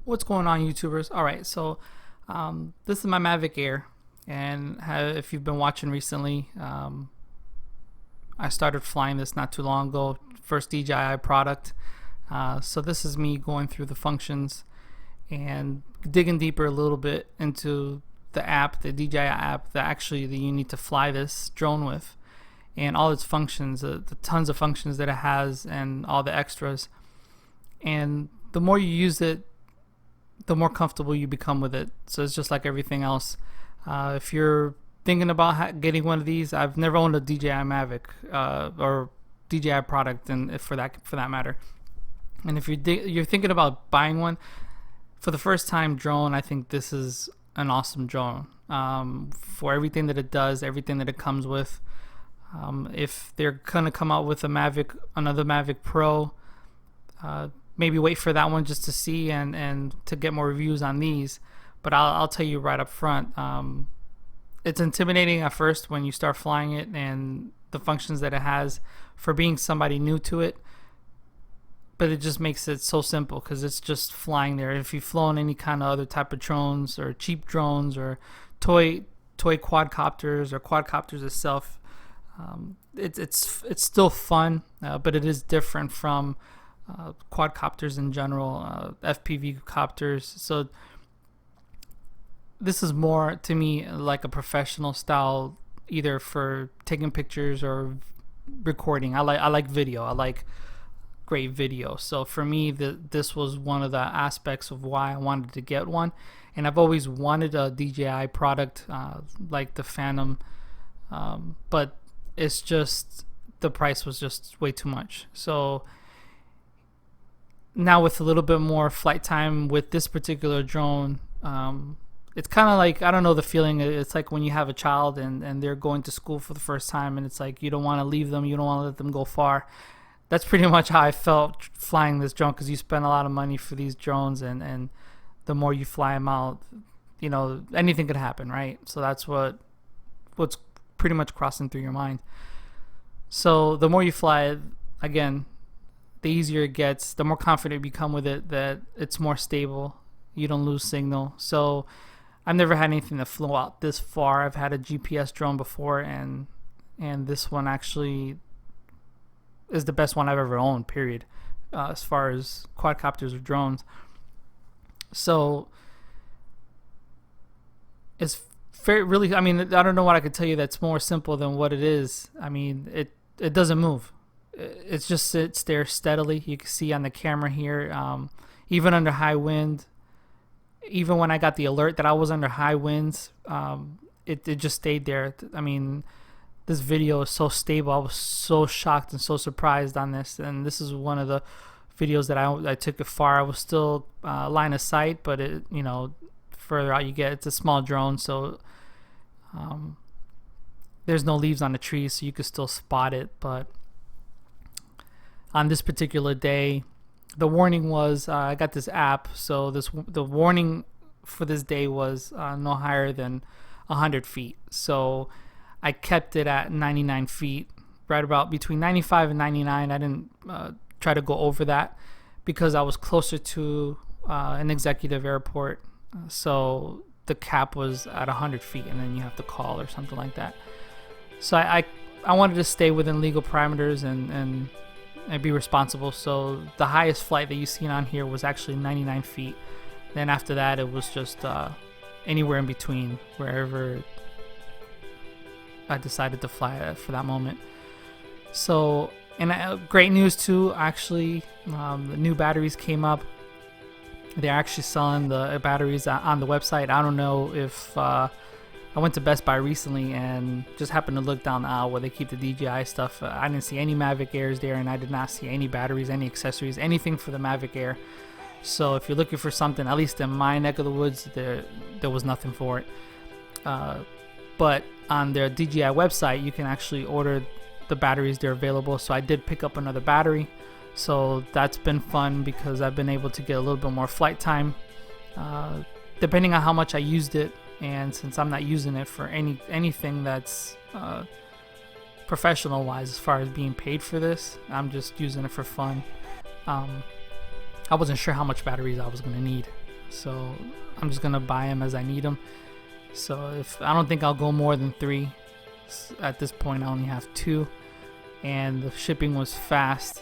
What's going on, YouTubers? All right, so this is my Mavic Air, and if you've been watching recently, I started flying this not too long ago. First DJI product. So this is me going through the functions and digging deeper a little bit into the app, the DJI app that you need to fly this drone with, and all its functions, the tons of functions that it has, and all the extras. And the more you use it, the more comfortable you become with it. So it's just like everything else. If you're thinking about getting one of these, I've never owned a DJI Mavic or DJI product, and for that matter. And if you're thinking about buying one for the first time drone, I think this is an awesome drone for everything that it does, everything that it comes with. If they're gonna come out with another Mavic Pro, maybe wait for that one just to see and to get more reviews on these. But I'll tell you right up front, it's intimidating at first when you start flying it and the functions that it has for being somebody new to it. But it just makes it so simple because it's just flying there. If you've flown any kind of other type of drones or cheap drones or toy quadcopters or quadcopters itself, it's still fun, but it is different from quadcopters in general, FPV copters. So this is more to me like a professional style, either for taking pictures or recording. I like video. I like great video. So for me, this was one of the aspects of why I wanted to get one. And I've always wanted a DJI product like the Phantom, but it's just the price was just way too much. So now with a little bit more flight time with this particular drone, it's kind of like, I don't know the feeling, it's like when you have a child and they're going to school for the first time, and it's like you don't want to leave them, you don't want to let them go far. That's pretty much how I felt flying this drone, because you spend a lot of money for these drones, and the more you fly them out, you know, anything could happen, right? So that's what's pretty much crossing through your mind. So the more you fly it, again, the easier it gets, the more confident you become with it, that it's more stable, you don't lose signal. So I've never had anything that flew out this far. I've had a GPS drone before, and this one actually is the best one I've ever owned, period, as far as quadcopters or drones. So it's really, I mean, I don't know what I could tell you that's more simple than what it is. I mean, it doesn't move. It just sits there steadily. You can see on the camera here, even under high wind, even when I got the alert that I was under high winds, it just stayed there. I mean, this video is so stable. I was so shocked and so surprised on this. And this is one of the videos that I took it far. I was still line of sight, but it, you know, further out you get, it's a small drone, so there's no leaves on the trees, so you can still spot it. But on this particular day, the warning was, I got this app, so the warning for this day was no higher than 100 feet. So I kept it at 99 feet, right about between 95 and 99. I didn't try to go over that because I was closer to an executive airport. So the cap was at 100 feet, and then you have to call or something like that. So I wanted to stay within legal parameters and be responsible. So the highest flight that you seen on here was actually 99 feet. Then after that, it was just anywhere in between, wherever I decided to fly at for that moment. So, and great news too, actually, the new batteries came up. They're actually selling the batteries on the website. I don't know if I went to Best Buy recently and just happened to look down the aisle where they keep the DJI stuff. I didn't see any Mavic Airs there, and I did not see any batteries, any accessories, anything for the Mavic Air. So if you're looking for something, at least in my neck of the woods, there was nothing for it. But on their DJI website, you can actually order the batteries. They're available. So I did pick up another battery. So that's been fun because I've been able to get a little bit more flight time, depending on how much I used it. And since I'm not using it for anything that's professional wise, as far as being paid for this, I'm just using it for fun. I wasn't sure how much batteries I was going to need. so I'm just gonna buy them as I need them. So if I don't think I'll go more than 3. At this point I only have 2, and the shipping was fast.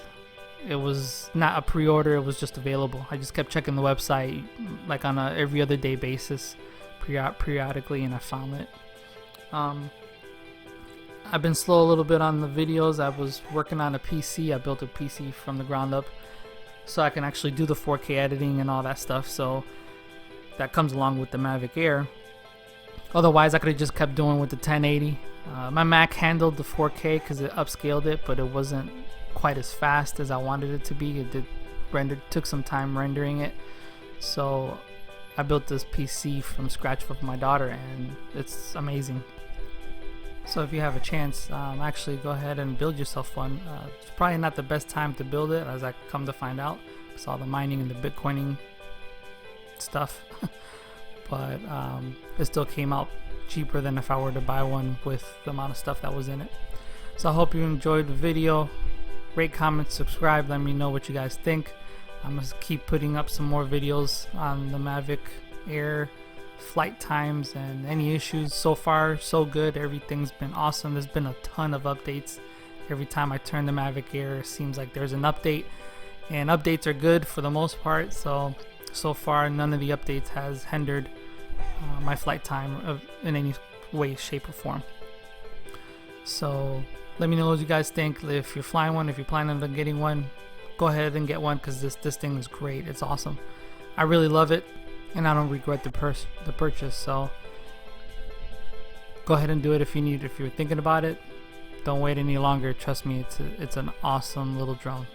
It was not a pre-order, it was just available. I just kept checking the website like on a every other day basis, periodically, and I found it. I've been slow a little bit on the videos. I was working on a PC. I built a PC from the ground up so I can actually do the 4K editing and all that stuff, so that comes along with the Mavic Air. Otherwise I could have just kept doing with the 1080. My Mac handled the 4K because it upscaled it, but it wasn't quite as fast as I wanted it to be. It took some time rendering it, so I built this PC from scratch for my daughter, and it's amazing. So if you have a chance, actually go ahead and build yourself one. It's probably not the best time to build it, as I come to find out, because all the mining and the Bitcoining stuff. But it still came out cheaper than if I were to buy one with the amount of stuff that was in it. So I hope you enjoyed the video. Rate, comment, subscribe. Let me know what you guys think. I'm going to keep putting up some more videos on the Mavic Air flight times and any issues. So far so good. Everything's been awesome. There's been a ton of updates. Every time I turn the Mavic Air, it seems like there's an update, and updates are good for the most part. So far none of the updates has hindered my flight time in any way, shape, or form. So let me know what you guys think. If you're flying one, if you're planning on getting one, go ahead and get one, because this thing is great. It's awesome. I really love it, and I don't regret the purchase. So go ahead and do it if you need. If you're thinking about it, don't wait any longer. Trust me, it's an awesome little drone.